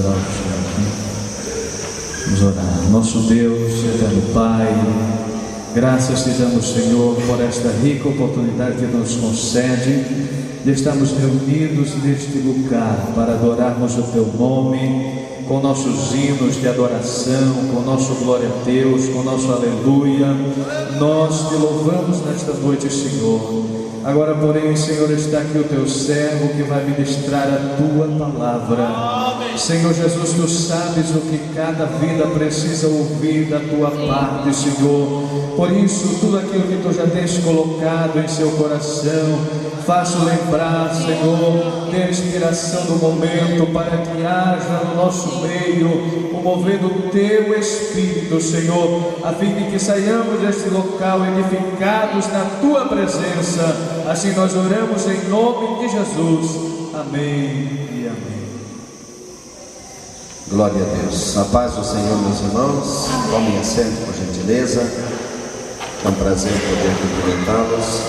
adorar o Senhor. Vamos orar. Nosso Deus, eterno Pai, graças te damos, Senhor, por esta rica oportunidade que nos concede de estarmos reunidos neste lugar para adorarmos o Teu nome, com nossos hinos de adoração, com nosso glória a Deus, com nosso aleluia. Nós te louvamos nesta noite, Senhor. Agora, porém, Senhor, está aqui o Teu servo que vai ministrar a Tua palavra. Senhor Jesus, Tu sabes o que cada vida precisa ouvir da Tua parte, Senhor. Por isso, tudo aquilo que Tu já tens colocado em seu coração, faça lembrar, Senhor, da inspiração do momento, para que haja no nosso meio o mover do Teu Espírito, Senhor, a fim de que saiamos deste local edificados na Tua presença. Assim nós oramos em nome de Jesus. Amém e amém. Glória a Deus. A paz do Senhor, meus irmãos. Tomem assento, por gentileza. É um prazer poder cumprimentá-los.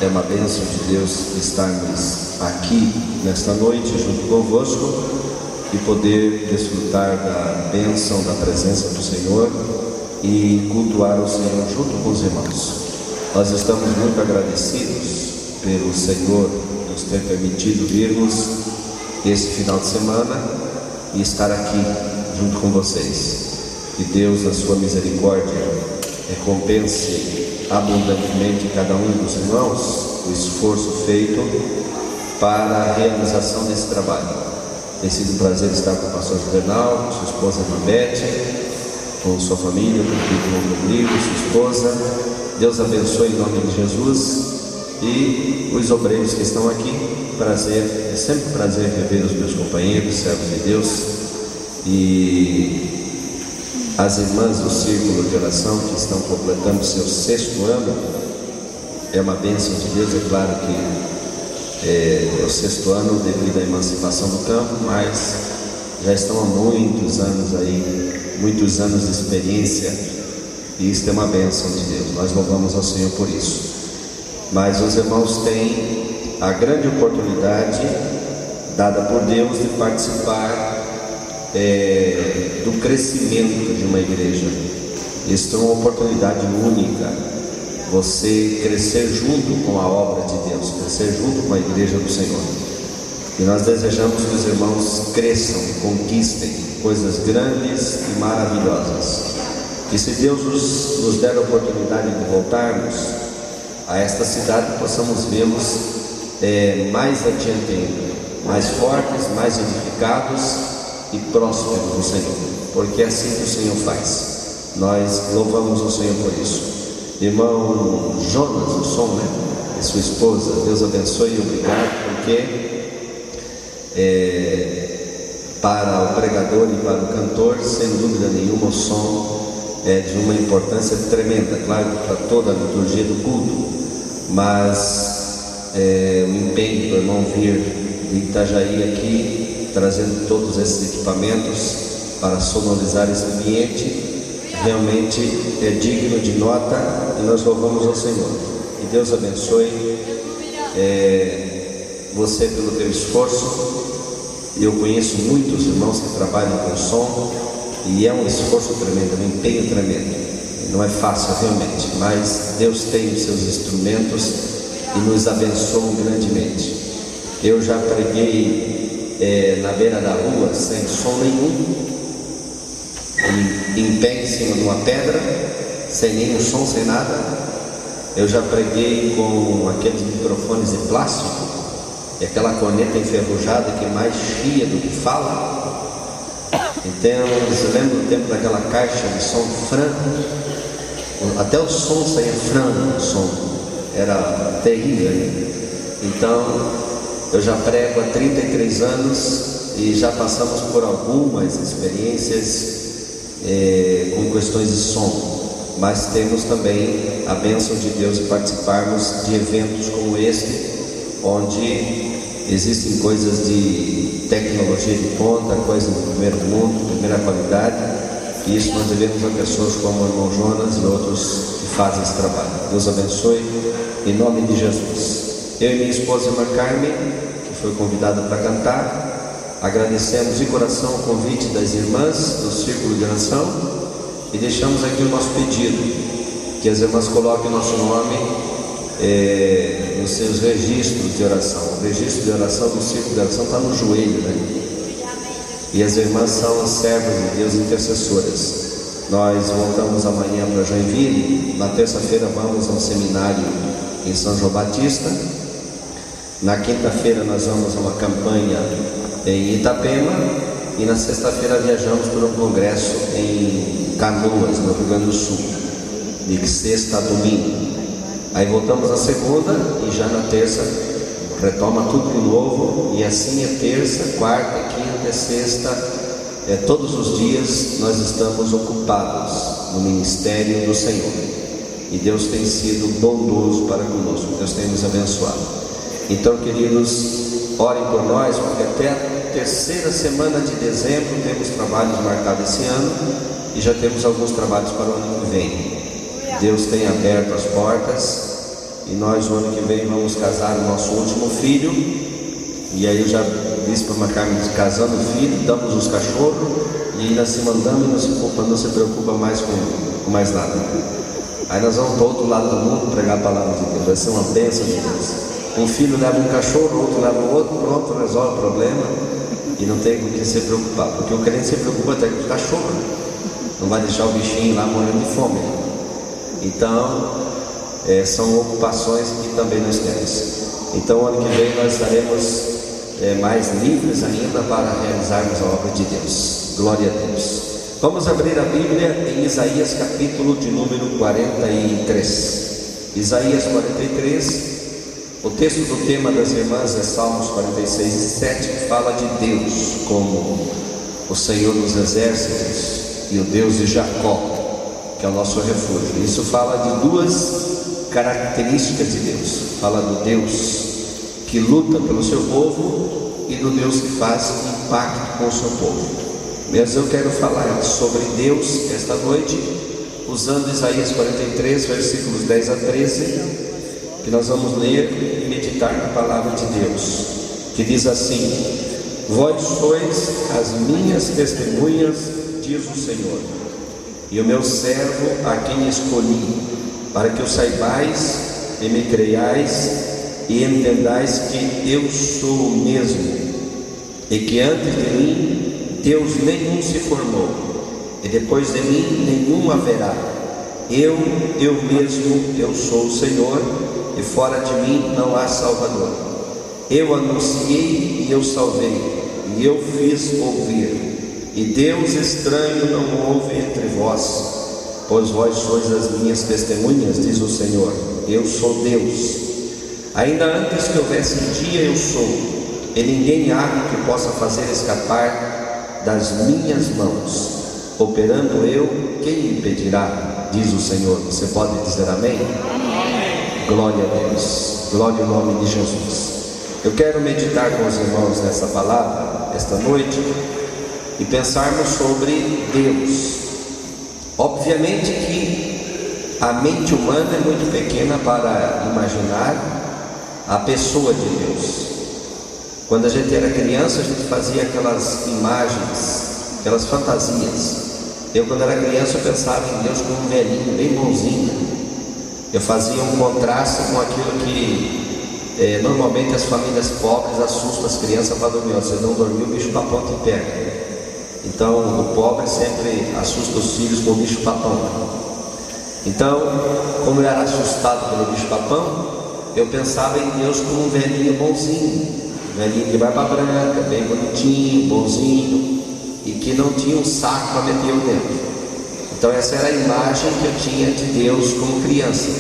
É uma bênção de Deus estarmos aqui nesta noite junto convosco e poder desfrutar da bênção da presença do Senhor e cultuar o Senhor junto com os irmãos. Nós estamos muito agradecidos pelo Senhor nos ter permitido virmos esse final de semana e estar aqui junto com vocês. Que Deus, na sua misericórdia, recompense abundantemente cada um dos irmãos o esforço feito para a realização desse trabalho. Tem sido um prazer estar com o pastor Juvenal, com sua esposa Mabete, com sua família, com o filho Rodrigo, sua esposa. Deus abençoe em nome de Jesus. E os obreiros que estão aqui, prazer, é sempre um prazer rever os meus companheiros, servos de Deus, e as irmãs do Círculo de Oração que estão completando seu 6º ano. É uma bênção de Deus. É claro que é o 6º ano devido à emancipação do campo, mas já estão há muitos anos aí, muitos anos de experiência, e isso é uma bênção de Deus. Nós louvamos ao Senhor por isso. Mas os irmãos têm a grande oportunidade dada por Deus de participar do crescimento de uma igreja. Isso é uma oportunidade única, você crescer junto com a obra de Deus, crescer junto com a igreja do Senhor. E nós desejamos que os irmãos cresçam, conquistem coisas grandes e maravilhosas. E se Deus nos der a oportunidade de voltarmos a esta cidade, possamos vê-los mais adiante ainda, mais fortes, mais edificados e prósperos do Senhor, porque é assim que o Senhor faz. Nós louvamos o Senhor por isso. Irmão Jonas, o som, né? E sua esposa, Deus abençoe e obrigado, porque para o pregador e para o cantor, sem dúvida nenhuma, o som é de uma importância tremenda, claro, para toda a liturgia do culto. Mas o empenho do irmão vir de Itajaí aqui, trazendo todos esses equipamentos para sonorizar esse ambiente, realmente é digno de nota, e nós louvamos ao Senhor. E Deus abençoe você pelo teu esforço. Eu conheço muitos irmãos que trabalham com som, e é um esforço tremendo, um empenho tremendo. Não é fácil realmente, mas Deus tem os seus instrumentos e nos abençoa grandemente. Eu já preguei na beira da rua sem som nenhum, em pé em cima de uma pedra, sem nenhum som, sem nada. Eu já preguei com aqueles microfones de plástico e aquela corneta enferrujada que mais chia do que fala. Então, você lembra do tempo daquela caixa de som franco? Até o som saía franco, o som era terrível. Então, eu já prego há 33 anos e já passamos por algumas experiências com questões de som, mas temos também a bênção de Deus de participarmos de eventos como este, onde existem coisas de tecnologia de ponta, coisas do primeiro mundo, primeira qualidade. E isso nós devemos a pessoas como o irmão Jonas e outros que fazem esse trabalho. Deus abençoe em nome de Jesus. Eu e minha esposa, irmã Carmen, que foi convidada para cantar, Agradecemos de coração o convite das irmãs do Círculo de Oração e deixamos aqui o nosso pedido, que as irmãs coloquem o nosso nome nos seus registros de oração. O registro de oração do Círculo de Oração está no joelho, né? E as irmãs são as servas de Deus intercessoras. Nós voltamos amanhã para Joinville. Na terça-feira vamos ao seminário em São João Batista. Na quinta-feira nós vamos a uma campanha em Itapema. E na sexta-feira viajamos para um congresso em Canoas, no Rio Grande do Sul, de sexta a domingo. Aí voltamos na segunda e já na terça retoma tudo de novo. E assim é terça, quarta, quinta, sexta. Todos os dias nós estamos ocupados no ministério do Senhor. E Deus tem sido bondoso para conosco. Deus tem nos abençoado. Então, queridos, orem por nós, porque até a terceira semana de dezembro temos trabalhos marcados esse ano. E já temos alguns trabalhos para o ano que vem. Deus tem aberto as portas. E nós, o ano que vem, vamos casar o nosso último filho. E aí eu já disse para uma Carmen, casando o filho, damos os cachorros e ainda se mandamos e não se preocupa mais com mais nada. Aí nós vamos para o outro lado do mundo pregar a palavra de Deus. Vai ser uma bênção de Deus. Um filho leva um cachorro, o outro leva o outro, pronto, resolve o problema. E não tem com o que se preocupar, porque o crente se preocupa até com o cachorro, não vai deixar o bichinho lá morrendo de fome. Então são ocupações que também nós temos. Então ano que vem nós estaremos mais livres ainda para realizarmos a obra de Deus. Glória a Deus. Vamos abrir a Bíblia em Isaías capítulo de número 43. Isaías 43. O texto do tema das irmãs é Salmos 46 e 7, que fala de Deus como o Senhor dos exércitos e o Deus de Jacó, que é o nosso refúgio. Isso fala de duas características de Deus. Fala do Deus que luta pelo seu povo e do Deus que faz impacto com o seu povo. Mas eu quero falar sobre Deus esta noite, usando Isaías 43, versículos 10 a 13, que nós vamos ler e meditar na palavra de Deus, que diz assim: vós sois as minhas testemunhas, diz o Senhor, e o meu servo a quem escolhi, para que o saibais e me creiais, e entendais que eu sou o mesmo, e que antes de mim Deus nenhum se formou, e depois de mim nenhum haverá. Eu mesmo, eu sou o Senhor, e fora de mim não há Salvador. Eu anunciei e eu salvei, e eu fiz ouvir, e Deus estranho não houve entre vós, pois vós sois as minhas testemunhas, diz o Senhor. Eu sou Deus. Ainda antes que houvesse dia eu sou, e ninguém há que possa fazer escapar das minhas mãos. Operando eu, quem impedirá? Diz o Senhor. Você pode dizer amém? Amém. Glória a Deus, glória ao nome de Jesus. Eu quero meditar com os irmãos nessa palavra, esta noite, e pensarmos sobre Deus. Obviamente que a mente humana é muito pequena para imaginar a pessoa de Deus. Quando a gente era criança, a gente fazia aquelas imagens, aquelas fantasias. Eu, quando era criança, eu pensava em Deus como um velhinho, bem bonzinho. Eu fazia um contraste com aquilo que normalmente as famílias pobres assustam as crianças para dormir. Você não dormiu, o bicho-papão te pega. Então o pobre sempre assusta os filhos com o bicho-papão. Então, como eu era assustado pelo bicho-papão, eu pensava em Deus como um velhinho bonzinho, um velhinho de barba branca, bem bonitinho, bonzinho, e que não tinha um saco para meter o dedo. Então essa era a imagem que eu tinha de Deus como criança.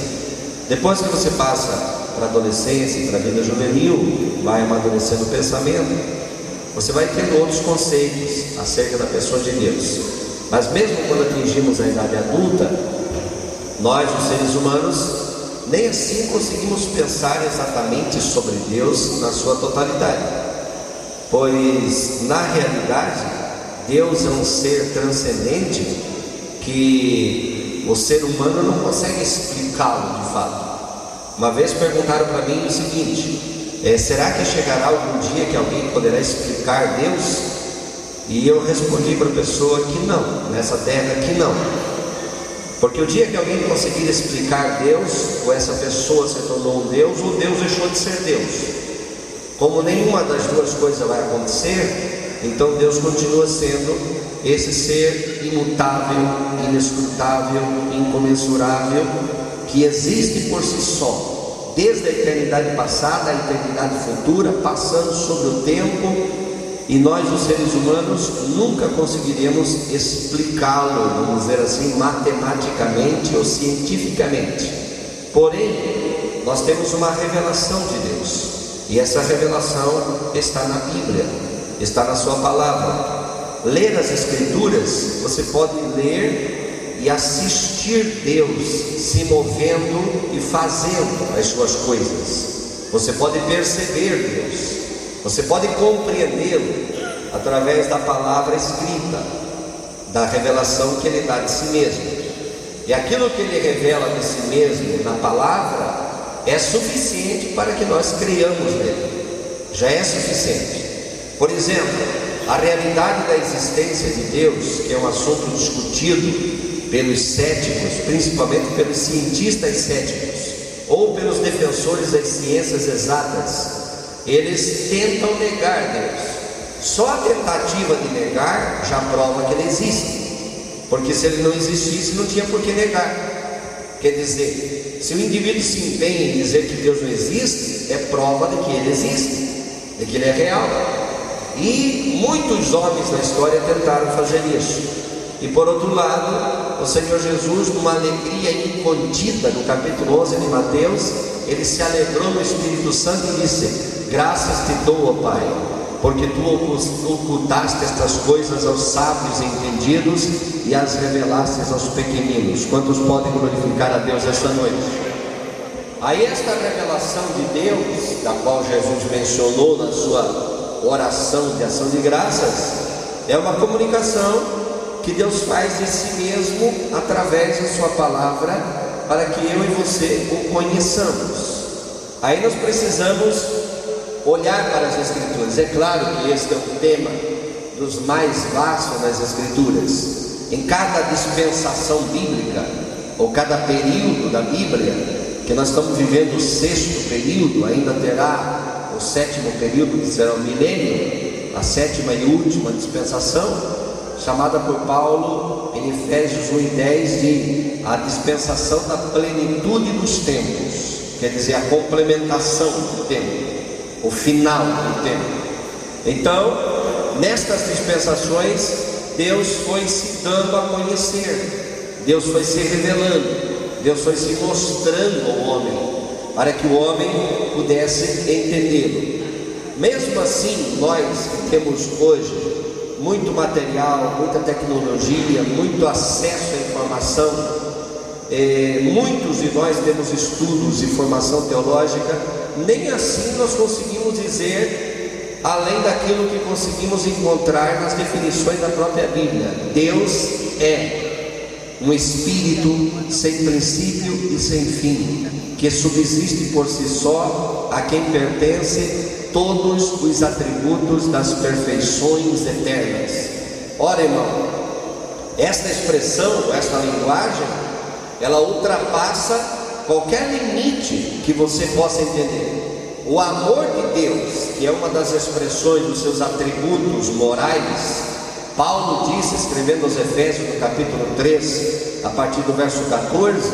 Depois que você passa para a adolescência, para a vida juvenil, vai amadurecendo o pensamento, você vai tendo outros conceitos acerca da pessoa de Deus. Mas mesmo quando atingimos a idade adulta, nós, os seres humanos, nem assim conseguimos pensar exatamente sobre Deus na sua totalidade, pois na realidade Deus é um ser transcendente que o ser humano não consegue explicá-lo de fato. Uma vez perguntaram para mim o seguinte: será que chegará algum dia que alguém poderá explicar Deus? E eu respondi para a pessoa que não, nessa terra que não. Porque o dia que alguém conseguir explicar Deus, ou essa pessoa se tornou um Deus, ou Deus deixou de ser Deus. Como nenhuma das duas coisas vai acontecer, então Deus continua sendo esse ser imutável, inescrutável, incomensurável, que existe por si só, desde a eternidade passada à eternidade futura, passando sobre o tempo, e nós, os seres humanos, nunca conseguiremos explicá-lo, vamos dizer assim, matematicamente ou cientificamente. Porém, nós temos uma revelação de Deus, e essa revelação está na Bíblia, está na sua palavra. Ler as Escrituras, você pode ler e assistir Deus se movendo e fazendo as suas coisas. Você pode perceber Deus, você pode compreendê-lo através da palavra escrita, da revelação que Ele dá de si mesmo. E aquilo que Ele revela de si mesmo na palavra é suficiente para que nós creiamos nele. Já é suficiente. Por exemplo, a realidade da existência de Deus, que é um assunto discutido pelos céticos, principalmente pelos cientistas céticos, ou pelos defensores das ciências exatas, eles tentam negar Deus. Só a tentativa de negar já prova que Ele existe, porque se Ele não existisse, não tinha por que negar. Quer dizer, se o indivíduo se empenha em dizer que Deus não existe, é prova de que Ele existe, de que Ele é real. E muitos homens na história tentaram fazer isso. E por outro lado, o Senhor Jesus, numa alegria incontida, no capítulo 11 de Mateus, Ele se alegrou no Espírito Santo e disse: graças te dou, ó Pai, porque tu ocultaste estas coisas aos sábios e entendidos e as revelaste aos pequeninos. Quantos podem glorificar a Deus esta noite? Aí esta revelação de Deus, da qual Jesus mencionou na sua oração de ação de graças, é uma comunicação que Deus faz de si mesmo através da sua palavra, para que eu e você o conheçamos. Aí nós precisamos olhar para as Escrituras. É claro que este é um tema dos mais vastos das Escrituras. Em cada dispensação bíblica, ou cada período da Bíblia, que nós estamos vivendo o 6º período, ainda terá o 7º período, que será o milênio, a 7ª e última dispensação, chamada por Paulo em Efésios 1:10 de a dispensação da plenitude dos tempos, quer dizer, a complementação do tempo, o final do tempo. Então, nestas dispensações, Deus foi se dando a conhecer, Deus foi se revelando, Deus foi se mostrando ao homem, para que o homem pudesse entendê-lo. Mesmo assim, nós que temos hoje muito material, muita tecnologia, muito acesso à informação, muitos de nós temos estudos e formação teológica, nem assim nós conseguimos dizer além daquilo que conseguimos encontrar nas definições da própria Bíblia. Deus é um Espírito sem princípio e sem fim, que subsiste por si só, a quem pertence todos os atributos das perfeições eternas. Ora, irmão, esta expressão, esta linguagem, ela ultrapassa qualquer limite que você possa entender. O amor de Deus, que é uma das expressões dos seus atributos morais, Paulo disse, escrevendo aos Efésios no capítulo 3, a partir do verso 14,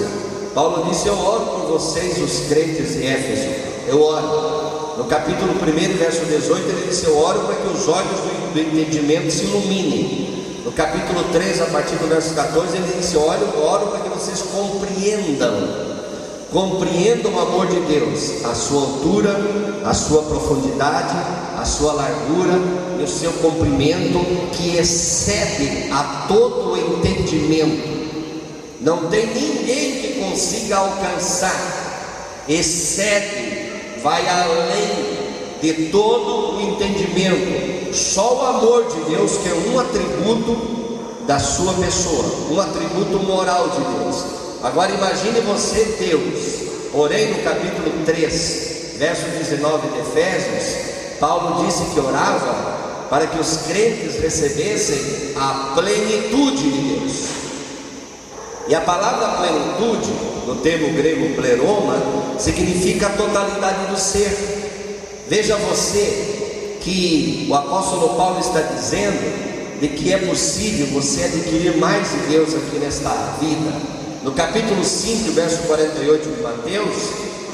Paulo disse: eu oro por vocês, os crentes de Éfeso, eu oro. No capítulo 1, verso 18, ele disse: eu oro para que os olhos do entendimento se iluminem. No capítulo 3, a partir do verso 14, ele disse: eu oro para que vocês compreendam o amor de Deus, a sua altura, a sua profundidade, a sua largura e o seu comprimento, que excede a todo o entendimento. Não tem ninguém que consiga alcançar, excede, vai além de todo o entendimento. Só o amor de Deus, que é um atributo da sua pessoa, um atributo moral de Deus. Agora imagine você, Deus, porém no capítulo 3, verso 19 de Efésios, Paulo disse que orava para que os crentes recebessem a plenitude de Deus. E a palavra plenitude, no termo grego pleroma, significa a totalidade do ser. Veja você que o apóstolo Paulo está dizendo de que é possível você adquirir mais de Deus aqui nesta vida. No capítulo 5, verso 48 de Mateus,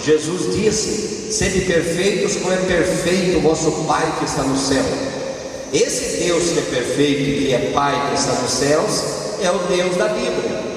Jesus disse: sede perfeitos como é perfeito o vosso Pai que está no céu. Esse Deus que é perfeito e que é Pai que está nos céus é o Deus da Bíblia.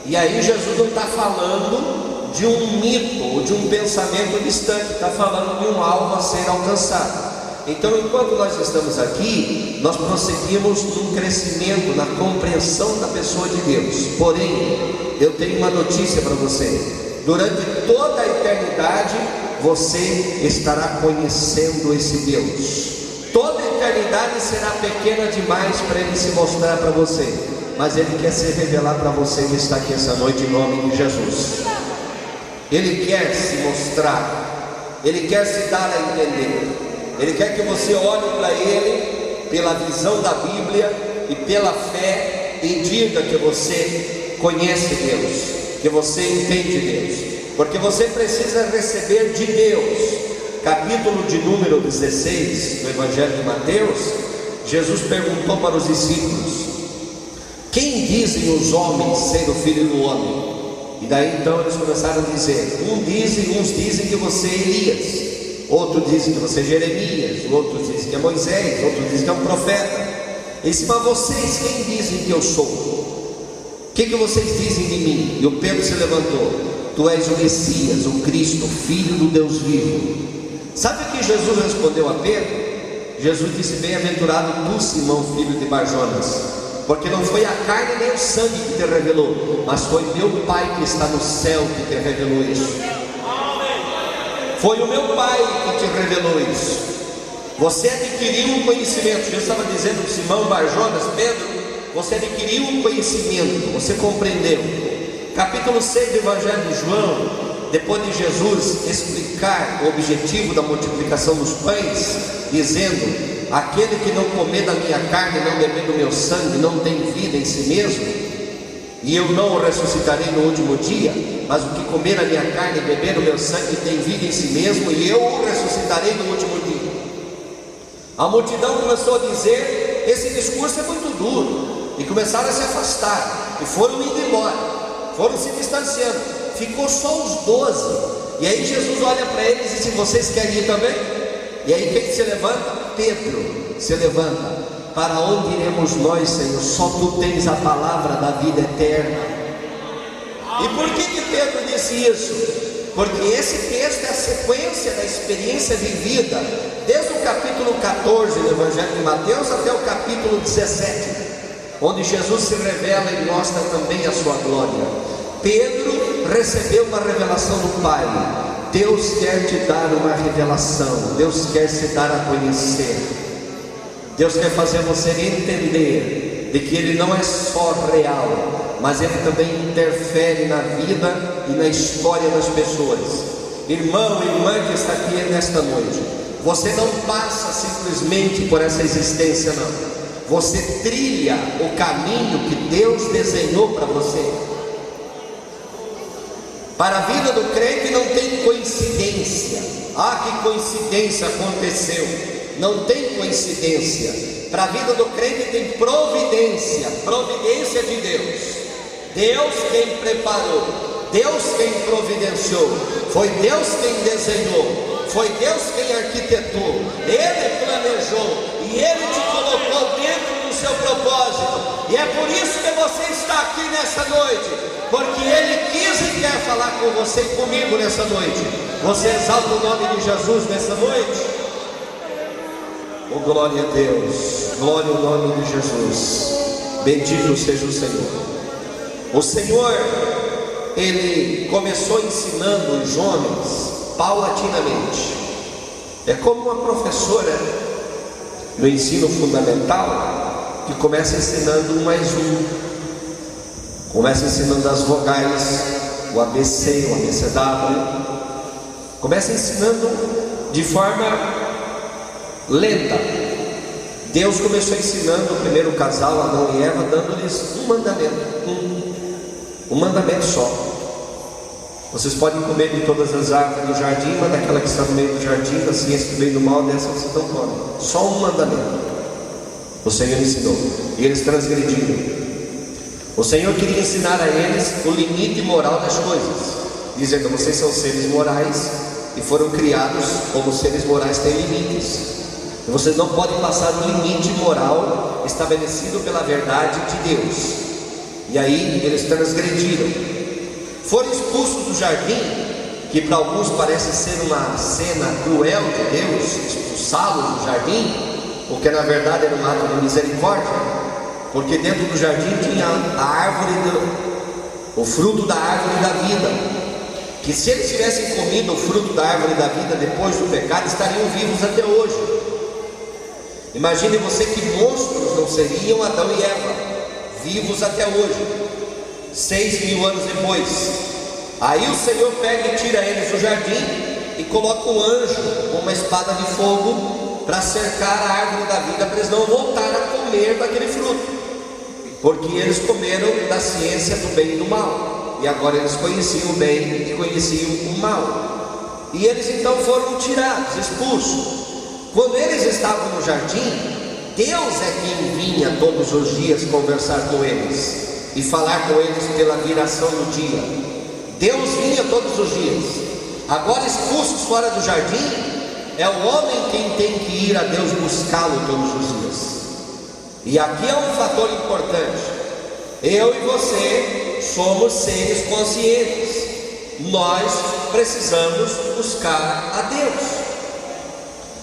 E aí Jesus não está falando de um mito ou de um pensamento distante, está falando de um alvo a ser alcançado. Então, enquanto nós estamos aqui, nós prosseguimos num crescimento, na compreensão da pessoa de Deus. Porém, eu tenho uma notícia para você: durante toda a eternidade, você estará conhecendo esse Deus. Toda a eternidade será pequena demais para Ele se mostrar para você, mas Ele quer se revelar para você que está aqui essa noite, em nome de Jesus. Ele quer se mostrar, Ele quer se dar a entender, Ele quer que você olhe para Ele pela visão da Bíblia e pela fé e diga que você conhece Deus, que você entende Deus, porque você precisa receber de Deus. Capítulo de número 16 do Evangelho de Mateus, Jesus perguntou para os discípulos: quem dizem os homens ser o Filho do Homem? E daí então eles começaram a dizer: uns dizem que você é Elias, outros dizem que você é Jeremias, outros dizem que é Moisés, outros dizem que é um profeta. Ele disse: mas vocês, quem dizem que eu sou? O que vocês dizem de mim? E o Pedro se levantou: tu és o Messias, o Cristo, o Filho do Deus vivo. Sabe o que Jesus respondeu a Pedro? Jesus disse: bem-aventurado tu, Simão, filho de Barjonas, porque não foi a carne nem o sangue que te revelou, mas foi meu Pai que está no céu que te revelou isso. Foi o meu Pai que te revelou isso. Você adquiriu um conhecimento. Jesus estava dizendo para Simão Barjonas: Pedro, você adquiriu um conhecimento, você compreendeu. Capítulo 6 do Evangelho de João, depois de Jesus explicar o objetivo da multiplicação dos pães, dizendo: aquele que não comer da minha carne, não beber do meu sangue, não tem vida em si mesmo, e eu não o ressuscitarei no último dia. Mas o que comer a minha carne e beber o meu sangue tem vida em si mesmo, e eu o ressuscitarei no último dia. A multidão começou a dizer: esse discurso é muito duro, e começaram a se afastar, e foram indo embora, foram se distanciando. Ficou só os 12, e aí Jesus olha para eles e diz: vocês querem ir também? E aí quem se levanta? Pedro se levanta: para onde iremos nós, Senhor? Só tu tens a palavra da vida eterna. E por que Pedro disse isso? Porque esse texto é a sequência da experiência vivida, desde o capítulo 14 do Evangelho de Mateus até o capítulo 17, onde Jesus se revela e mostra também a sua glória. Pedro recebeu uma revelação do Pai. Deus quer te dar uma revelação, Deus quer se dar a conhecer, Deus quer fazer você entender de que Ele não é só real, mas Ele também interfere na vida e na história das pessoas. Irmão, irmã que está aqui nesta noite, você não passa simplesmente por essa existência, não. Você trilha o caminho que Deus desenhou para você. Para a vida do crente não tem coincidência. Ah, que coincidência aconteceu. Não tem coincidência. Para a vida do crente tem providência. Providência de Deus. Deus quem preparou, Deus quem providenciou, foi Deus quem desenhou, foi Deus quem arquitetou, Ele planejou e Ele te colocou dentro do seu propósito. E é por isso que você está aqui nessa noite, porque Ele quis e quer falar com você e comigo nessa noite. Você exalta o nome de Jesus nessa noite? Oh, glória a Deus, glória ao nome de Jesus. Bendito seja o Senhor. O Senhor, Ele começou ensinando os homens paulatinamente. É como uma professora no ensino fundamental que começa ensinando um mais um, começa ensinando as vogais, o ABC, o ABCW, Começa ensinando de forma lenta. Deus começou ensinando o primeiro casal, Adão e Eva, dando-lhes um mandamento, um mandamento só. Vocês podem comer de todas as árvores do jardim, mas daquela que está no meio do jardim, da ciência do bem e do mal, dessa vocês não comem. Só um mandamento o Senhor ensinou, e eles transgrediram. O Senhor queria ensinar a eles o limite moral das coisas, dizendo: vocês são seres morais e foram criados como seres morais, têm limites, e vocês não podem passar o limite moral estabelecido pela verdade de Deus. E aí eles transgrediram, foram expulsos do jardim, que para alguns parece ser uma cena cruel de Deus, expulsá-los do jardim, porque na verdade era um ato de misericórdia, porque dentro do jardim tinha a árvore, o fruto da árvore da vida, que se eles tivessem comido o fruto da árvore da vida depois do pecado, estariam vivos até hoje. Imagine você que monstros não seriam Adão e Eva, vivos até hoje, 6.000 anos depois. Aí o Senhor pega e tira eles do jardim e coloca um anjo com uma espada de fogo para cercar a árvore da vida, para eles não voltarem a comer daquele fruto, porque eles comeram da ciência do bem e do mal, e agora eles conheciam o bem e conheciam o mal, e eles então foram tirados, expulsos. Quando eles estavam no jardim, Deus é quem vinha todos os dias conversar com eles e falar com eles pela viração do dia. Deus vinha todos os dias. Agora, expulsos fora do jardim, é o homem quem tem que ir a Deus buscá-lo todos os dias. E aqui é um fator importante: eu e você somos seres conscientes, nós precisamos buscar a Deus,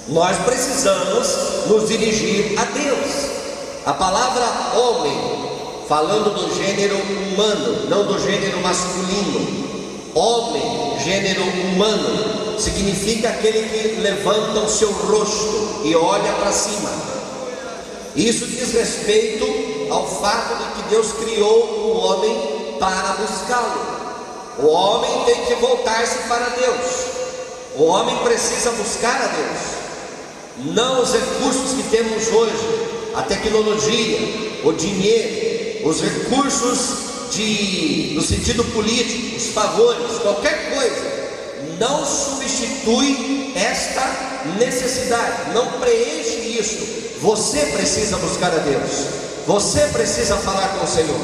nós precisamos nos dirigir a Deus. A palavra homem, falando do gênero humano, não do gênero masculino, homem, gênero humano, significa aquele que levanta o seu rosto e olha para cima. Isso diz respeito ao fato de que Deus criou o homem para buscá-lo. O homem tem que voltar-se para Deus, o homem precisa buscar a Deus, não os recursos que temos hoje, a tecnologia, o dinheiro, os recursos no sentido político, os favores, qualquer coisa não substitui esta necessidade, não preenche isso. Você precisa buscar a Deus, você precisa falar com o Senhor,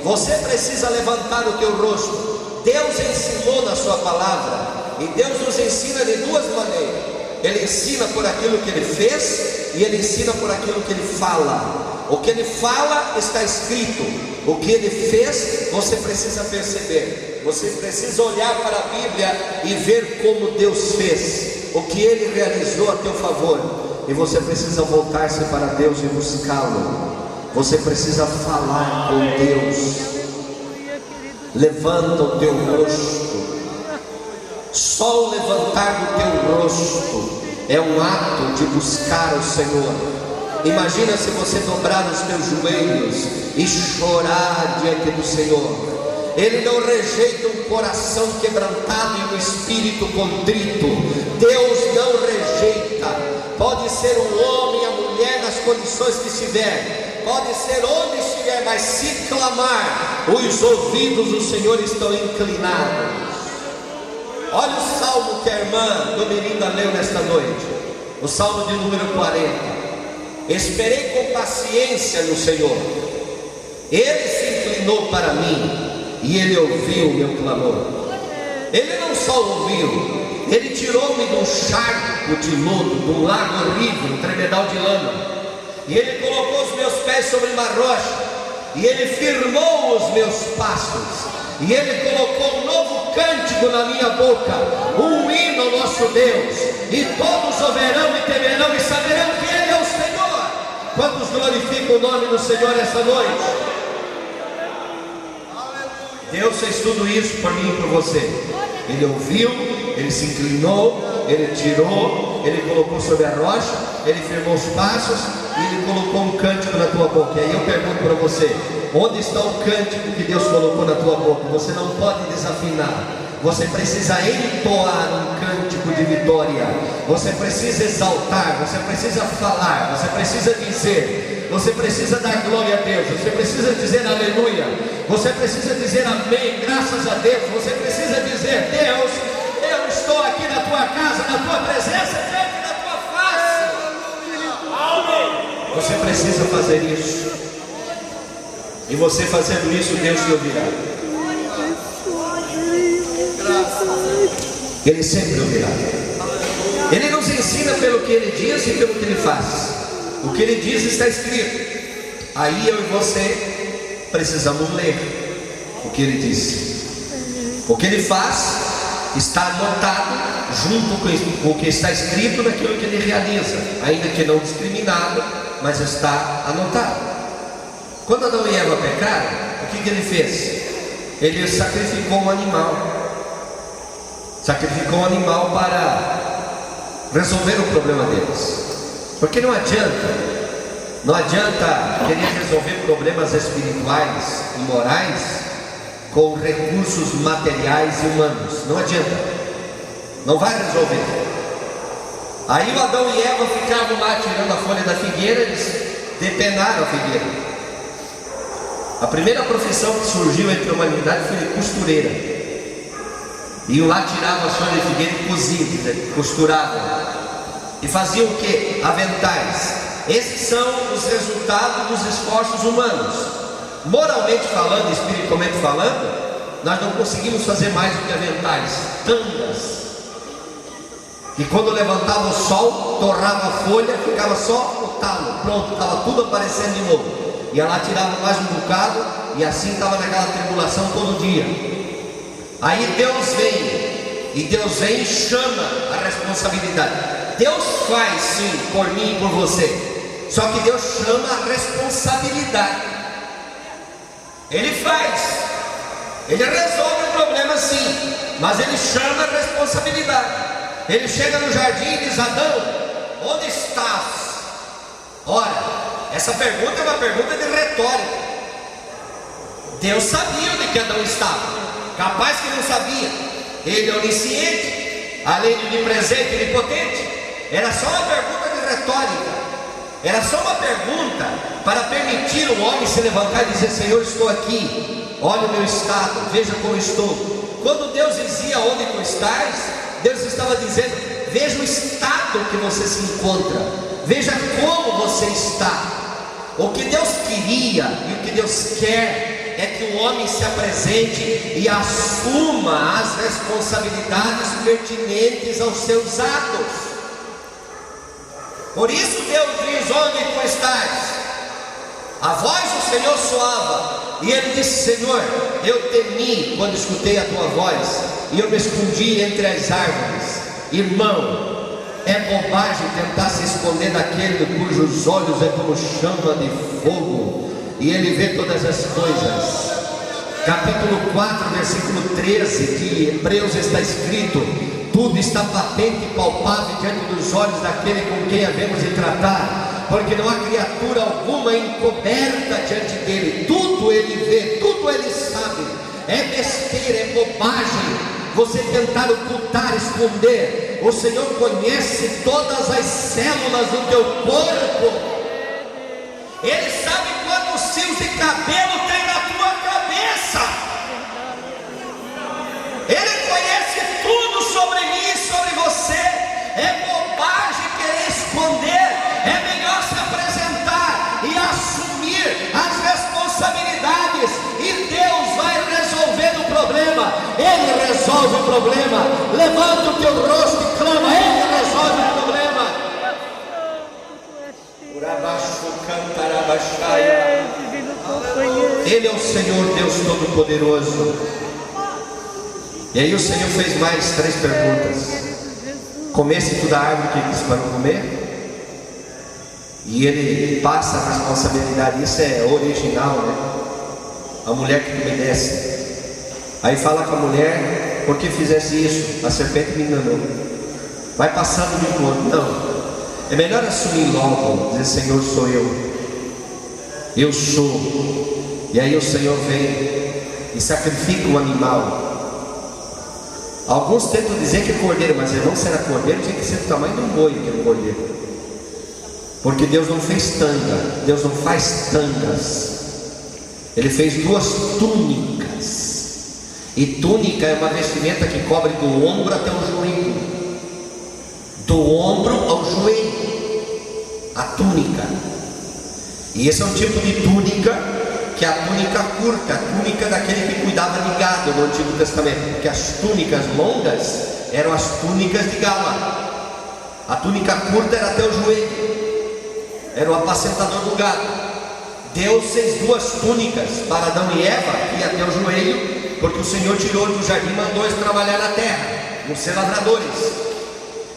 você precisa levantar o teu rosto. Deus ensinou na sua palavra, e Deus nos ensina de duas maneiras: Ele ensina por aquilo que Ele fez, e Ele ensina por aquilo que Ele fala. O que Ele fala está escrito, o que Ele fez você precisa perceber, você precisa olhar para a Bíblia e ver como Deus fez, o que Ele realizou a teu favor, e você precisa voltar-se para Deus e buscá-lo. Você precisa falar com Deus. Levanta o teu rosto. Só o levantar do teu rosto é um ato de buscar o Senhor. Imagina se você dobrar os teus joelhos e chorar diante do Senhor. Ele não rejeita um coração quebrantado e um espírito contrito. Deus não rejeita. Pode ser um homem, a mulher, nas condições que estiver, pode ser onde estiver, mas se clamar, os ouvidos do Senhor estão inclinados. Olha o salmo que a irmã Domirinda leu nesta noite, o salmo de número 40. Esperei com paciência no Senhor, Ele se inclinou para mim e Ele ouviu o meu clamor. Ele não só ouviu, Ele tirou-me de um charco de lodo, de um lago horrível, um tremedal de lama, e Ele colocou os meus pés sobre uma rocha, e Ele firmou os meus passos, e Ele colocou um novo cântico na minha boca, um hino ao nosso Deus, e todos ouvirão e temerão e saberão que Ele é o Senhor. Quantos glorificam o nome do Senhor essa noite? Deus fez tudo isso por mim e por você. Ele ouviu, Ele se inclinou, Ele tirou, Ele colocou sobre a rocha, Ele firmou os passos, e Ele colocou um cântico na tua boca. E aí eu pergunto para você: onde está o cântico que Deus colocou na tua boca? Você não pode desafinar, você precisa entoar um cântico tempo de vitória. Você precisa exaltar, você precisa falar, você precisa dizer, você precisa dar glória a Deus, você precisa dizer aleluia, você precisa dizer amém, graças a Deus, você precisa dizer: Deus, eu estou aqui na tua casa, na tua presença, diante da tua face. Você precisa fazer isso, e você fazendo isso, Deus te ouvirá. Ele sempre ouvirá. Ele nos ensina pelo que ele diz e pelo que ele faz. O que ele diz está escrito. Aí eu e você precisamos ler o que ele diz. O que ele faz está anotado junto com o que está escrito naquilo que ele realiza, ainda que não discriminado, mas está anotado. Quando Adão e Eva pecaram, o que ele fez? Ele sacrificou um animal. Sacrificou um animal para resolver o problema deles. Porque não adianta querer resolver problemas espirituais e morais com recursos materiais e humanos. Não adianta, não vai resolver. Aí o Adão e Eva ficavam lá tirando a folha da figueira, eles depenaram a figueira. A primeira profissão que surgiu entre a humanidade foi de costureira. Iam lá, tiravam as folhas de figueira e coziam, costuravam. E faziam o que? Aventais. Esses são os resultados dos esforços humanos. Moralmente falando, espiritualmente falando, nós não conseguimos fazer mais do que aventais, tangas. E quando levantava o sol, torrava a folha, ficava só o talo, pronto, estava tudo aparecendo de novo. Ia lá, tirava mais um bocado, e assim estava naquela tribulação todo dia. Aí Deus vem e chama a responsabilidade. Deus faz sim por mim e por você, só que Deus chama a responsabilidade. Ele faz, ele resolve o problema sim, mas ele chama a responsabilidade. Ele chega no jardim e diz: Adão, onde estás? Ora, essa pergunta é uma pergunta de retórica. Deus sabia onde que Adão estava, capaz que não sabia. Ele é onisciente, além de onipresente e onipotente. Era só uma pergunta de retórica, era só uma pergunta para permitir o homem se levantar e dizer: Senhor, estou aqui, olha o meu estado, veja como estou. Quando Deus dizia onde tu estás, Deus estava dizendo: veja o estado que você se encontra, veja como você está. O que Deus queria e o que Deus quer é que o homem se apresente e assuma as responsabilidades pertinentes aos seus atos. Por isso Deus diz: onde tu estás? A voz do Senhor soava, e ele disse: Senhor, eu temi quando escutei a tua voz, e eu me escondi entre as árvores. Irmão, é bobagem tentar se esconder daquele cujos olhos é como chama de fogo, e ele vê todas as coisas. Capítulo 4, versículo 13 de Hebreus está escrito: tudo está patente e palpável diante dos olhos daquele com quem havemos de tratar, porque não há criatura alguma encoberta diante dele. Tudo ele vê, tudo ele sabe. É besteira, é bobagem você tentar ocultar, esconder. O Senhor conhece todas as células do teu corpo. Ele sabe quantos fios de cabelo tem na tua cabeça. Ele conhece tudo sobre mim e sobre você. É bobagem querer esconder. É melhor se apresentar e assumir as responsabilidades, e Deus vai resolver o problema. Ele resolve o problema. Levanta o teu rosto e clama: Ele resolve o problema. Ele é o Senhor Deus Todo-Poderoso. E aí o Senhor fez mais 3 perguntas. Comesse tu da árvore que quis para comer? E ele passa a responsabilidade. Isso é original, né? A mulher que tu me desse. Aí fala com a mulher: por que fizesse isso? A serpente me enganou. Vai passando de conta. Não, é melhor assumir logo, dizer: Senhor, sou eu sou. E aí o Senhor vem e sacrifica um animal. Alguns tentam dizer que é cordeiro, mas irmão, se era cordeiro, tinha que ser do tamanho de um boi, que era cordeiro. Porque Deus não fez tanga, Deus não faz tangas. Ele fez 2 túnicas. E túnica é uma vestimenta que cobre do ombro até o joelho. Do ombro ao joelho. A túnica. E esse é um tipo de túnica, que é a túnica curta, a túnica daquele que cuidava de gado no Antigo Testamento. Porque as túnicas longas eram as túnicas de gala. A túnica curta era até o joelho. Era o apacentador do gado. Deus fez 2 túnicas para Adão e Eva, que ia até o joelho, porque o Senhor tirou do jardim e mandou eles trabalhar na terra, por ser lavradores.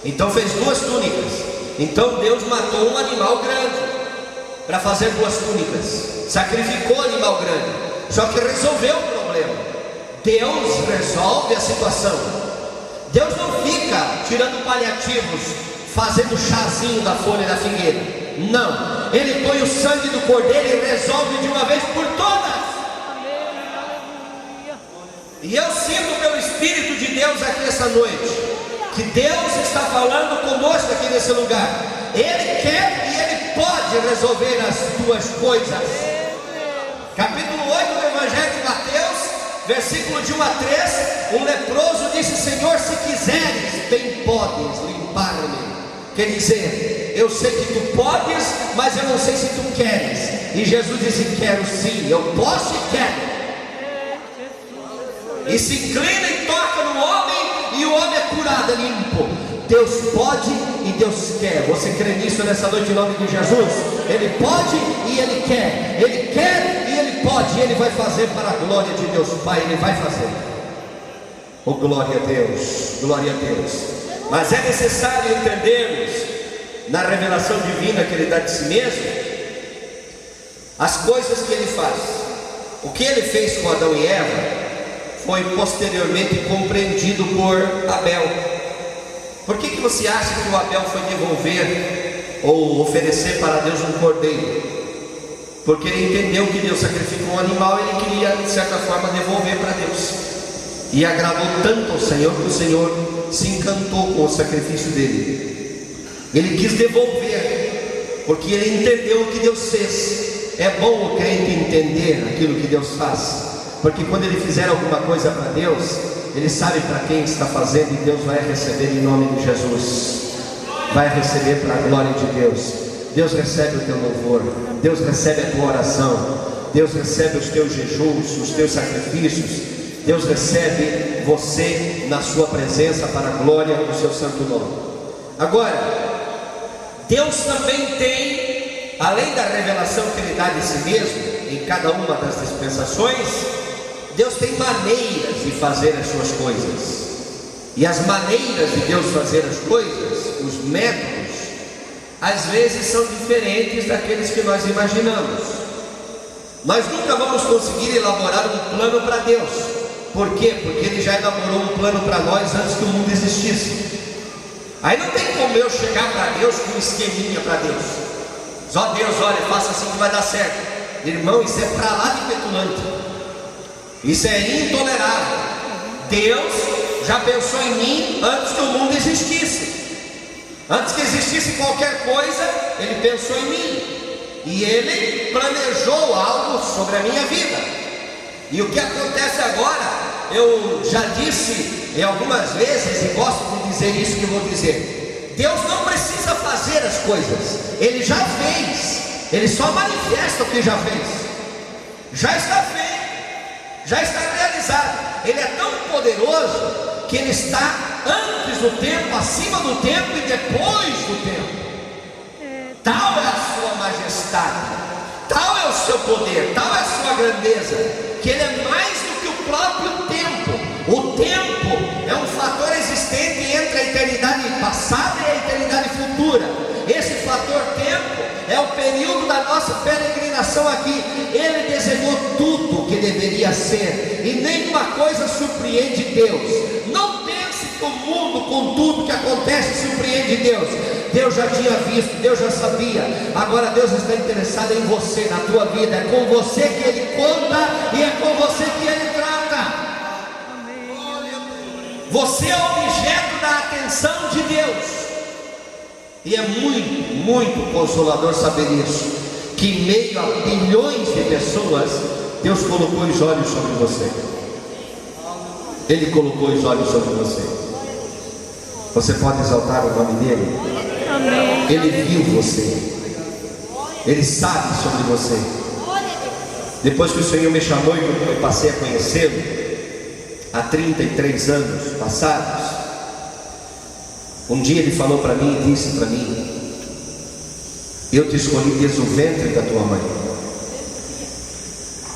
Então fez 2 túnicas. Então Deus matou um animal grande para fazer 2 túnicas. Sacrificou um animal grande. Só que resolveu o problema. Deus resolve a situação. Deus não fica tirando paliativos, fazendo chazinho da folha da figueira. Não, Ele põe o sangue do cordeiro e resolve de uma vez por todas. E eu sinto pelo Espírito de Deus aqui essa noite, que Deus está falando conosco aqui nesse lugar. Ele quer e Ele pode resolver as 2 coisas. Capítulo 8 do Evangelho de Mateus, versículo de 1 a 3. Um leproso disse: Senhor, se quiseres, bem podes limpar-me. Quer dizer, eu sei que tu podes, mas eu não sei se tu queres. E Jesus disse: quero sim, eu posso e quero. E se inclina e toca no homem, e o homem é curado, é limpo. Deus pode e Deus quer. Você crê nisso nessa noite em nome de Jesus? Ele pode e Ele quer. Ele quer e Ele pode. E Ele vai fazer para a glória de Deus Pai. Ele vai fazer. Oh, glória a Deus, glória a Deus. Mas é necessário entendermos, na revelação divina que Ele dá de si mesmo, as coisas que Ele faz. O que Ele fez com Adão e Eva foi posteriormente compreendido por Abel. Por que você acha que o Abel foi devolver ou oferecer para Deus um cordeiro? Porque ele entendeu que Deus sacrificou um animal e ele queria de certa forma devolver para Deus. E agradou tanto ao Senhor que o Senhor se encantou com o sacrifício dele. Ele quis devolver, porque ele entendeu o que Deus fez. É bom o crente entender aquilo que Deus faz, porque quando ele fizer alguma coisa para Deus, ele sabe para quem está fazendo, e Deus vai receber em nome de Jesus. Vai receber para a glória de Deus. Deus recebe o teu louvor, Deus recebe a tua oração, Deus recebe os teus jejuns, os teus sacrifícios. Deus recebe você na sua presença para a glória do seu santo nome. Agora, Deus também tem, além da revelação que Ele dá de si mesmo em cada uma das dispensações, Deus tem maneiras de fazer as suas coisas. E as maneiras de Deus fazer as coisas, os métodos, às vezes são diferentes daqueles que nós imaginamos. Nós nunca vamos conseguir elaborar um plano para Deus. Por quê? Porque Ele já elaborou um plano para nós antes que o mundo existisse. Aí não tem como eu chegar para Deus com um esqueminha para Deus. Só Deus, olha, faça assim que vai dar certo. Irmão, isso é para lá de petulante. Isso é intolerável. Deus já pensou em mim antes que o mundo existisse. Antes que existisse qualquer coisa, Ele pensou em mim. E Ele planejou algo sobre a minha vida. E o que acontece agora, eu já disse em algumas vezes, e gosto de dizer isso que eu vou dizer: Deus não precisa fazer as coisas, Ele já fez. Ele só manifesta o que já fez. Já está feito, já está realizado. Ele é tão poderoso que Ele está antes do tempo, acima do tempo e depois do tempo. Tal é a sua majestade, tal é o seu poder, tal é a sua grandeza, que Ele é mais do que o próprio tempo. O tempo é um fator existente entre a eternidade passada e a eternidade futura. Esse fator tempo é o período da nossa peregrinação aqui. Ele desenhou tudo que deveria ser, e nenhuma coisa surpreende Deus. Não pense que o mundo, com tudo que acontece, surpreende Deus. Deus já tinha visto, Deus já sabia. Agora Deus está interessado em você, na tua vida. É com você que Ele conta e é com você que Ele trata. Você é objeto da atenção de Deus. E é muito, muito consolador saber isso, que em meio a bilhões de pessoas, Deus colocou os olhos sobre você. Ele colocou os olhos sobre você. Você pode exaltar o nome dele? Amém. Ele viu você. Ele sabe sobre você. Depois que o Senhor me chamou e eu passei a conhecê-lo, há 33 anos passados, um dia ele falou para mim e disse para mim: eu te escolhi desde o ventre da tua mãe.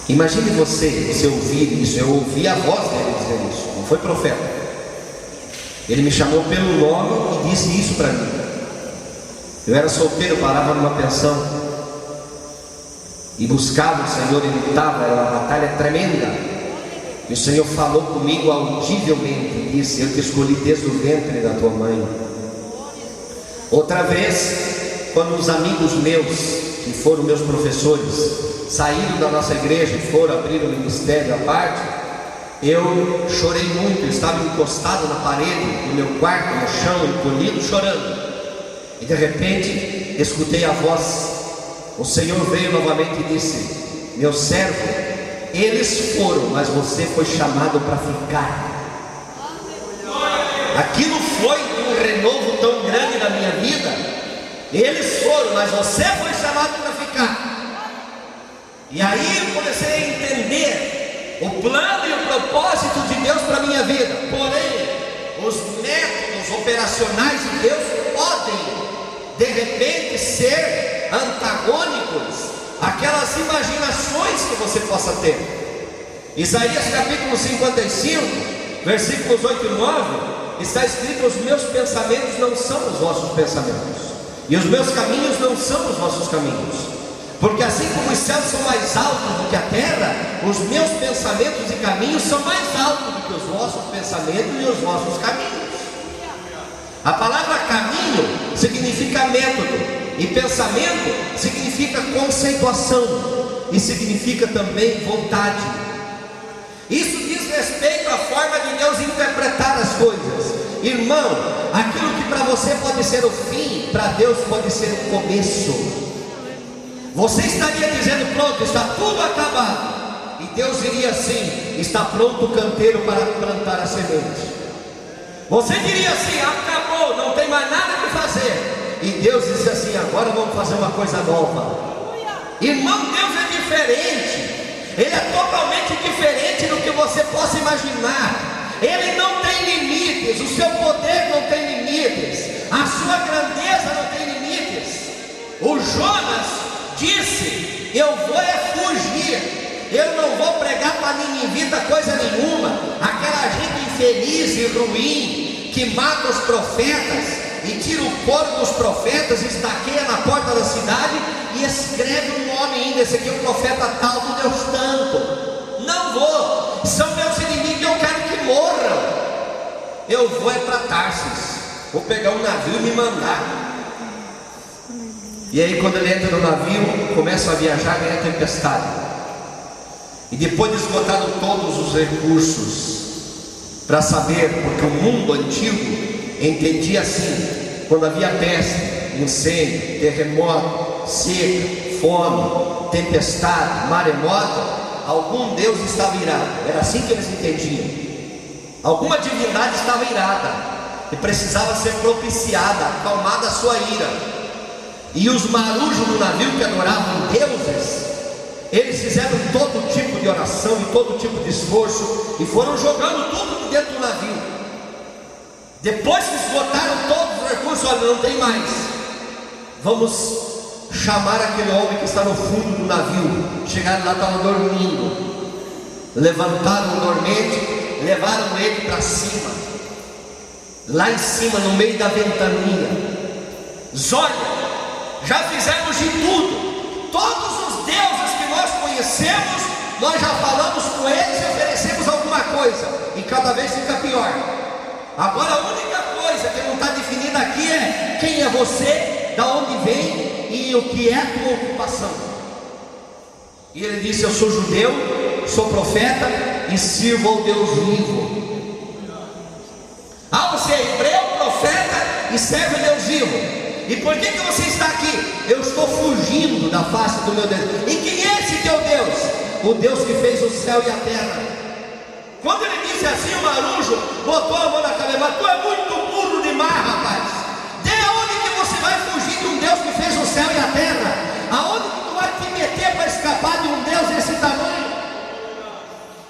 Imagine você ouvir isso. Eu ouvi a voz dele dizer isso, não foi profeta. Ele me chamou pelo nome e disse isso para mim. Eu era solteiro, parava numa pensão e buscava o Senhor e lutava, era uma batalha tremenda. E o Senhor falou comigo audivelmente e disse: eu te escolhi desde o ventre da tua mãe. Outra vez, quando os amigos meus, que foram meus professores, saíram da nossa igreja e foram abrir o ministério à parte, eu chorei muito. Eu estava encostado na parede do meu quarto, no chão, encolhido, chorando. E de repente escutei a voz. O Senhor veio novamente e disse: meu servo, eles foram, mas você foi chamado para ficar. Aquilo foi um renovo tão grande na minha vida. Eles foram, mas você foi chamado para ficar. E aí eu comecei a entender o plano e o propósito de Deus para a minha vida. Porém, os métodos operacionais de Deus podem de repente ser antagônicos àquelas imaginações que você possa ter. Isaías capítulo 55, versículos 8 e 9, está escrito: os meus pensamentos não são os vossos pensamentos, e os meus caminhos não são os vossos caminhos. Porque assim como os céus são mais altos do que a terra, os meus pensamentos e caminhos são mais altos do que os vossos pensamentos e os vossos caminhos. A palavra caminho significa método, e pensamento significa conceituação, e significa também vontade. Isso diz respeito à forma de Deus interpretar as coisas. Irmão, aquilo que para você pode ser o fim, para Deus pode ser o começo. Você estaria dizendo: pronto, está tudo acabado, e Deus diria assim: está pronto o canteiro para plantar a semente. Você diria assim: acabou, não tem mais nada que fazer, e Deus disse assim: agora vamos fazer uma coisa nova. Irmão, Deus é diferente. Ele é totalmente diferente do que você possa imaginar. Ele não tem limites, o seu poder não tem limites, a sua grandeza não tem limites. O Jonas disse: eu vou fugir, eu não vou pregar para ninguém coisa nenhuma. Aquela gente infeliz e ruim que mata os profetas e tira o couro dos profetas, estaqueia na porta da cidade e escreve um nome ainda: esse aqui é o profeta tal do Deus tanto. Não vou, são meus inimigos, eu quero que morram. Eu vou para Tarsis, vou pegar um navio e me mandar. E aí quando ele entra no navio, começa a viajar, ganha tempestade. E depois de esgotado todos os recursos para saber, porque o mundo antigo entendia assim: quando havia peste, incêndio, terremoto, seca, fome, tempestade, maremoto, algum Deus estava irado. Era assim que eles entendiam. Alguma divindade estava irada e precisava ser propiciada, acalmada a sua ira. E os marujos do navio, que adoravam deuses, eles fizeram todo tipo de oração e todo tipo de esforço, e foram jogando tudo dentro do navio. Depois que esgotaram todos os recursos, olha, não tem mais, vamos chamar aquele homem que está no fundo do navio. Chegaram lá, estavam dormindo, levantaram o dormente, levaram ele para cima, lá em cima, no meio da ventania. Olha, já fizemos de tudo, todos os deuses que nós conhecemos, nós já falamos com eles e oferecemos alguma coisa, e cada vez fica pior. Agora a única coisa que não está definida aqui é quem é você, da onde vem e o que é a tua ocupação. E ele disse: eu sou judeu, sou profeta e sirvo ao Deus vivo. serve o Deus vivo. E por que você está aqui? Eu estou fugindo da face do meu Deus. E quem é esse teu Deus? O Deus que fez o céu e a terra. Quando ele disse assim, o marujo botou a mão na cabeça: mas tu é muito burro demais, rapaz. De onde que você vai fugir de um Deus que fez o céu e a terra? Aonde que tu vai te meter para escapar de um Deus desse tamanho?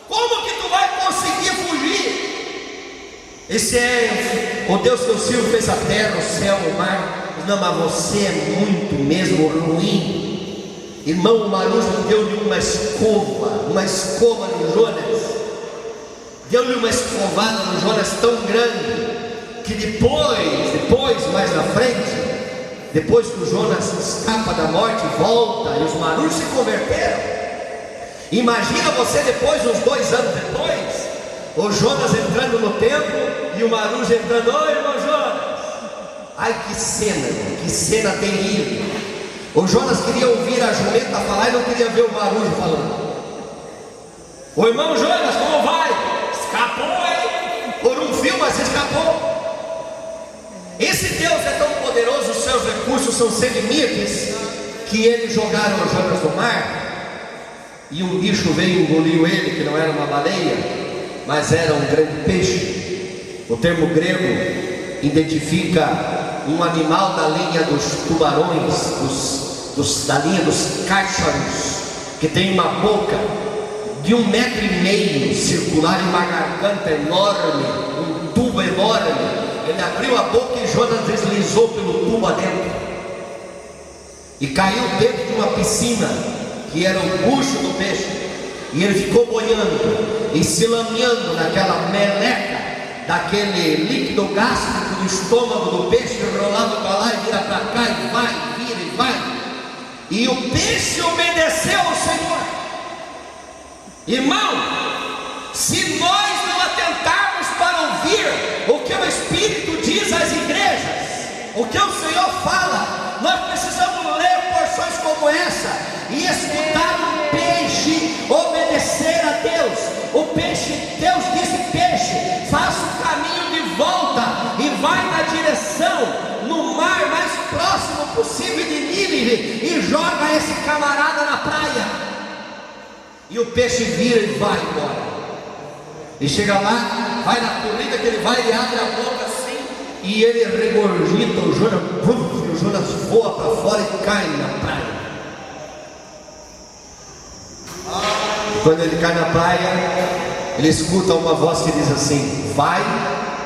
Como que tu vai conseguir fugir? Esse é o Deus que eu sirvo, fez a terra, o céu, o mar. Não, mas você é muito mesmo ruim. Irmão, o marujo deu-lhe uma escova no Jonas. Deu-lhe uma escovada no Jonas tão grande, que depois, mais na frente, depois que o Jonas escapa da morte, volta, e os marujos se converteram. Imagina você depois, uns 2 anos depois, o Jonas entrando no templo, e o marujo entrando: oi, irmão Jonas. Ai, que cena terrível. O Jonas queria ouvir a jumenta falar e não queria ver o marujo falando. O irmão Jonas, como vai? Escapou aí, por um fio, mas escapou. Esse Deus é tão poderoso, os seus recursos são sem limites, que eles jogaram o Jonas no mar, e um bicho veio e engoliu ele, que não era uma baleia, mas era um grande peixe. O termo grego identifica um animal da linha dos tubarões, da linha dos cárcharos, que tem uma boca de 1,5 metro circular e uma garganta enorme, um tubo enorme. Ele abriu a boca e Jonas deslizou pelo tubo adentro e caiu dentro de uma piscina, que era o bucho do peixe, e ele ficou boiando e se lameando naquela meleca daquele líquido gástrico do estômago do peixe, rolando para lá e vira para cá, e vai, vira e vai. E o peixe obedeceu ao Senhor. Irmão, se nós não atentarmos para ouvir o que o Espírito diz às igrejas, o que o Senhor fala, nós precisamos ler porções como essa e escutar o peixe obedecer a Deus. O peixe, Deus disse: peixe, faça o caminho de volta e vai na direção, no mar mais próximo possível de Nínive, e joga esse camarada na praia. E o peixe vira e vai embora. E chega lá, vai na corrida que ele vai, ele abre a boca assim, e ele regurgita o Jonas, e o Jonas voa para fora e cai na praia. Quando ele cai na praia, ele escuta uma voz que diz assim: vai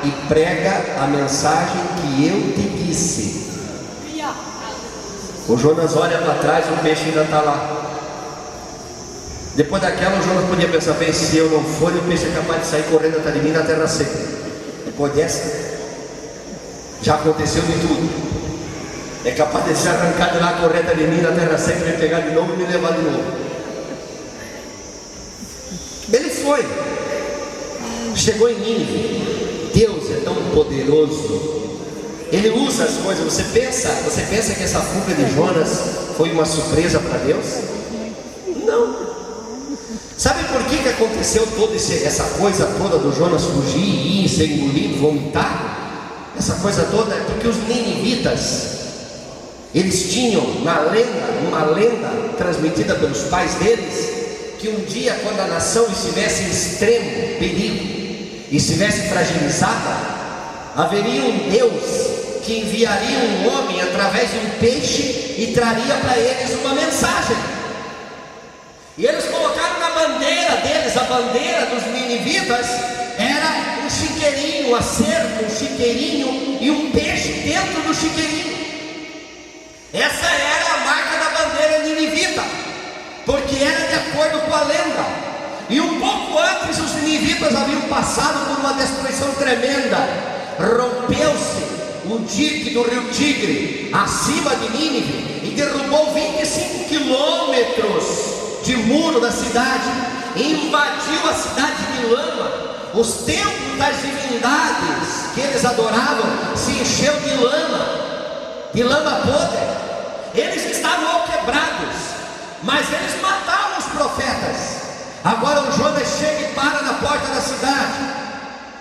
e prega a mensagem que eu te disse. O Jonas olha para trás, o peixe ainda está lá. Depois daquela, o Jonas podia pensar: bem, se eu não for, o peixe é capaz de sair correndo atrás de mim na terra seca. Depois dessa, já aconteceu de tudo. É capaz de se arrancar de lá, correr atrás de mim na terra seca, me pegar de novo e me levar de novo. Ele foi, chegou em Nínive. Deus é tão poderoso, Ele usa as coisas. Você pensa que essa fuga de Jonas foi uma surpresa para Deus? Não. Sabe por que aconteceu toda essa coisa toda do Jonas fugir, ir, ser engolido, vomitar? Essa coisa toda é porque os ninivitas, eles tinham uma lenda transmitida pelos pais deles, que um dia, quando a nação estivesse em extremo perigo, estivesse fragilizada, haveria um Deus que enviaria um homem através de um peixe e traria para eles uma mensagem. E eles colocaram na bandeira deles, a bandeira dos ninivitas era um chiqueirinho, um acervo, um chiqueirinho e um peixe dentro do chiqueirinho. Essa era a marca da bandeira ninivita, porque era de acordo com a lenda. E um pouco antes, os ninivitas haviam passado por uma destruição tremenda. Rompeu-se o dique do rio Tigre acima de Nínive e derrubou 25 quilômetros de muro da cidade, e invadiu a cidade de lama. Os templos das divindades que eles adoravam se encheu de lama podre. Eles estavam quebrados, mas eles mataram os profetas. Agora o Jonas chega e para na porta da cidade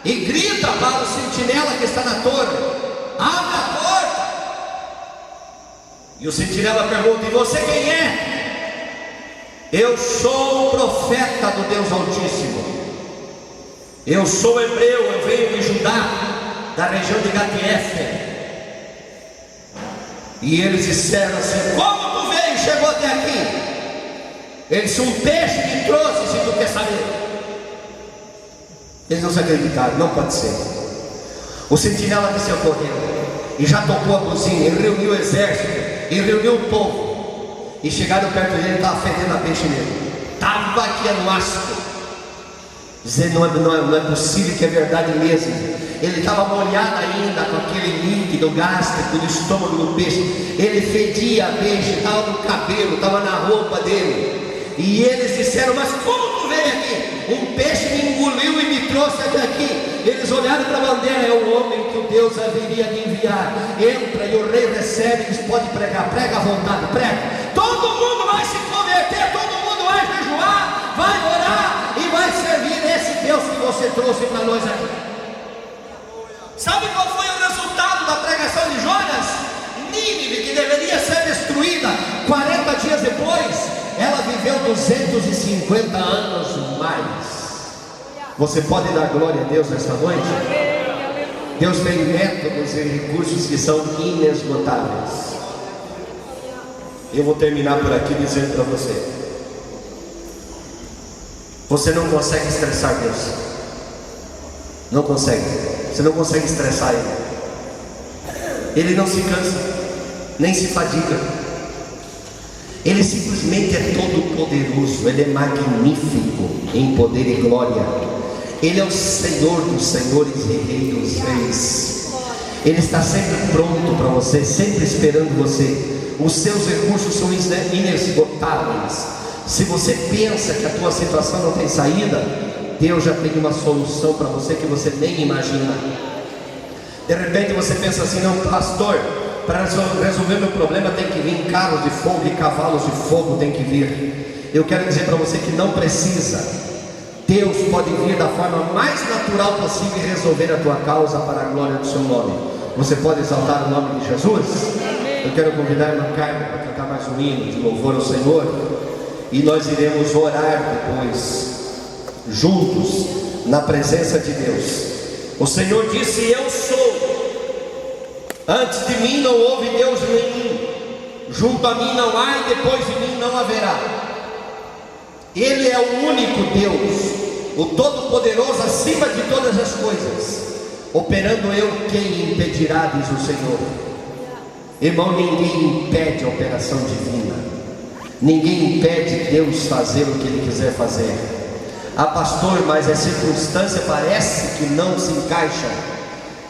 e grita para o sentinela que está na torre: abre a porta. E o sentinela pergunta: e você quem é? Eu sou o profeta do Deus Altíssimo. Eu sou hebreu, eu venho de Judá, da região de Gatiéfer. E eles disseram assim: como tu veio e chegou até aqui? Ele disse: um peixe me trouxe, se tu quer saber. Eles não se acreditaram: não pode ser. O sentinela desceu correndo e já tocou a buzina, ele reuniu o exército, ele reuniu o povo. E chegaram perto dele, estava fedendo a peixe nele, estava aqui no asco, dizendo: não é possível, que é verdade mesmo. Ele estava molhado ainda com aquele líquido gástrico do estômago do peixe. Ele fedia a peixe, estava no cabelo, estava na roupa dele. E eles disseram: mas como tu veio aqui? Um peixe me engoliu e me trouxe até aqui. Eles olharam para a bandeira: é o homem que o Deus haveria de enviar. Entra e o rei recebe. Eles podem pregar, prega à vontade, prega. Todo mundo vai se converter, todo mundo vai jejuar, vai orar e vai servir esse Deus que você trouxe para nós aqui. Sabe qual foi o resultado da pregação de Jonas? Nínive, que deveria ser destruída 40 dias depois, ela viveu 250 anos mais. Você pode dar glória a Deus nesta noite? Deus tem métodos e recursos que são inesgotáveis. Eu vou terminar por aqui dizendo para você: você não consegue estressar Deus. Não consegue. Você não consegue estressar Ele. Ele não se cansa, nem se fadiga. Ele simplesmente é todo poderoso. Ele é magnífico em poder e glória. Ele é o Senhor dos senhores e Rei dos reis. Ele está sempre pronto para você, sempre esperando você. Os seus recursos são inesgotáveis. Se você pensa que a tua situação não tem saída, Deus já tem uma solução para você que você nem imagina. De repente você pensa assim: não, pastor, para resolver meu problema tem que vir carros de fogo e cavalos de fogo tem que vir. Eu quero dizer para você que não precisa. Deus pode vir da forma mais natural possível e resolver a tua causa para a glória do seu nome. Você pode exaltar o nome de Jesus? Eu quero convidar a irmã Carmen para cantar mais um hino de louvor ao Senhor. E nós iremos orar depois, juntos, na presença de Deus. O Senhor disse: eu sou. Antes de mim não houve Deus nenhum. Junto a mim não há e depois de mim não haverá. Ele é o único Deus, o Todo-Poderoso acima de todas as coisas. Operando eu, quem impedirá, diz o Senhor. Irmão, ninguém impede a operação divina. Ninguém impede Deus fazer o que Ele quiser fazer. Ah, pastor, mas a circunstância parece que não se encaixa.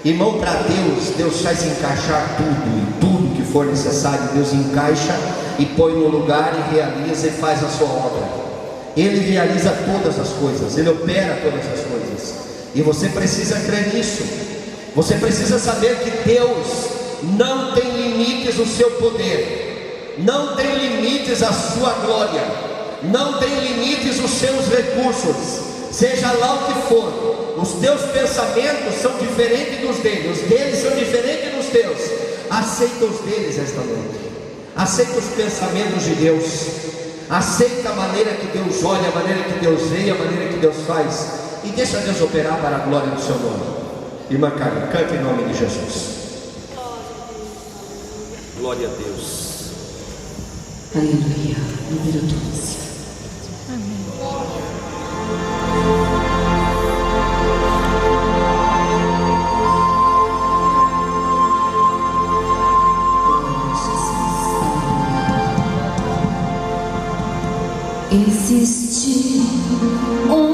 Irmão, para Deus, Deus faz encaixar tudo. E tudo que for necessário, Deus encaixa e põe no lugar e realiza e faz a sua obra. Ele realiza todas as coisas, Ele opera todas as coisas. E você precisa crer nisso. Você precisa saber que Deus não tem limites o seu poder, não tem limites a sua glória, não tem limites os seus recursos. Seja lá o que for, os teus pensamentos são diferentes dos deles, os deles são diferentes dos teus. Aceita os deles esta noite. Aceita os pensamentos de Deus. Aceita a maneira que Deus olha, a maneira que Deus vê, a maneira que Deus faz. E deixa Deus operar para a glória do seu nome. Irmã Carmen, cante em nome de Jesus. Glória a Deus. Aleluia. Número 12. Amém. Existe um